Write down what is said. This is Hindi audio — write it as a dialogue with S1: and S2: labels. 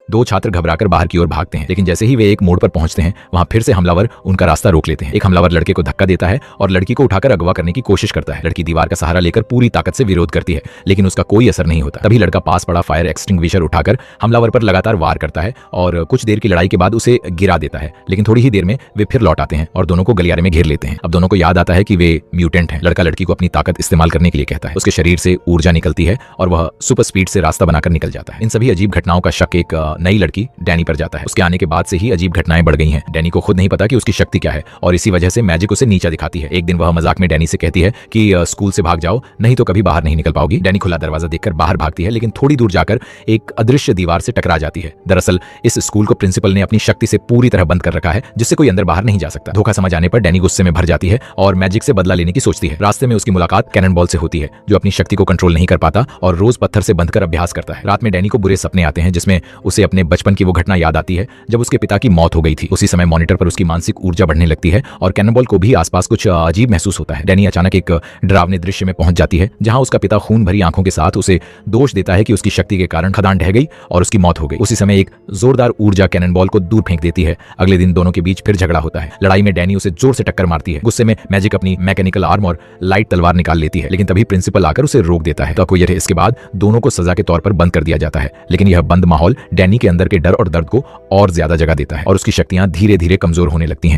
S1: दो छात्र घबराकर बाहर की ओर भागते हैं, लेकिन जैसे ही वे एक मोड़ पर पहुंचते हैं वहां फिर से हमलावर उनका रास्ता रोक लेते हैं। एक हमलावर लड़के को धक्का देता है और लड़की को उठाकर अगवा करने की कोशिश करता है। लड़की दीवार का सहारा लेकर पूरी ताकत से विरोध करती है, लेकिन उसका कोई असर नहीं होता। तभी लड़का पास पड़ा फायर एक्सटिंग्विशर उठाकर हमलावर पर लगातार वार करता है और कुछ देर की लड़ाई के बाद उसे गिरा देता है। लेकिन थोड़ी ही देर में वे फिर लौट आते हैं और दोनों को गलियारे में घेर लेते हैं। अब दोनों को याद आता है कि वे म्यूटेंट हैं। लड़का लड़की को अपनी ताकत इस्तेमाल करने के लिए कहता है। उसके शरीर से ऊर्जा निकलती है और वह सुपर स्पीड से रास्ता बनाकर निकल जाता है। इन सभी अजीब घटनाओं का शक एक नई लड़की डैनी पर जाता है। उसके आने के बाद से ही अजीब घटनाएं बढ़ गई हैं। डैनी को खुद नहीं पता कि उसकी शक्ति क्या है और इसी वजह से मैजिक उसे नीचा दिखाती है। एक दिन वह मजाक में डैनी से कहती है कि स्कूल से भाग जाओ, नहीं तो कभी बाहर नहीं निकल पाओगी। डैनी खुला दरवाजा देखकर बाहर भागती है, लेकिन थोड़ी दूर जाकर एक अदृश्य दीवार से टकरा जाती है। दरअसल इस स्कूल को प्रिंसिपल ने अपनी शक्ति से पूरी तरह बंद कर रखा है, जिससे कोई अंदर बाहर नहीं जा सकता। धोखा समझ आने पर डैनी गुस्से में भर जाती है और मैजिक से बदला लेने की सोचती है। रास्ते में उसकी मुलाकात कैनन बॉल से होती है, जो अपनी शक्ति को कंट्रोल नहीं कर पाता और रोज पत्थर से बंधकर अभ्यास करता है। रात में डैनी को बुरे सपने आते हैं, जिसमें उसे अपने बचपन की वो घटना याद आती है जब उसके पिता की मौत हो गई थी। उसी समय मॉनिटर पर उसकी मानसिक ऊर्जा बढ़ने लगती है और कैनन बॉल को भी आसपास कुछ अजीब महसूस होता है। डैनी अचानक एक डरावने दृश्य में पहुंच जाती है, जहां उसका पिता खून भरी आंखों के साथ उसे दोष देता है कि उसकी शक्ति के कारण खदान ढह गई और उसकी मौत हो गई। उसी समय एक जोरदार ऊर्जा कैनन बॉल को दूर फेंक देती है। अगले दिन दोनों के बीच फिर झगड़ा होता है। लड़ाई में डैनी उसे जोर से टक्कर मारती है। गुस्से में मैजिक अपनी मैकेनिकल आर्म और लाइट तलवार निकाल लेती है, लेकिन तभी प्रिंसिपल आकर उसे रोक देता है। तो इसके बाद दोनों को सजा के तौर पर बंद कर दिया जाता है, लेकिन यह बंद माहौल डैनी के अंदर के डर और दर्द को और ज्यादा जगह देता है और उसकी शक्तियां धीरे धीरे कमजोर होने लगती हैं।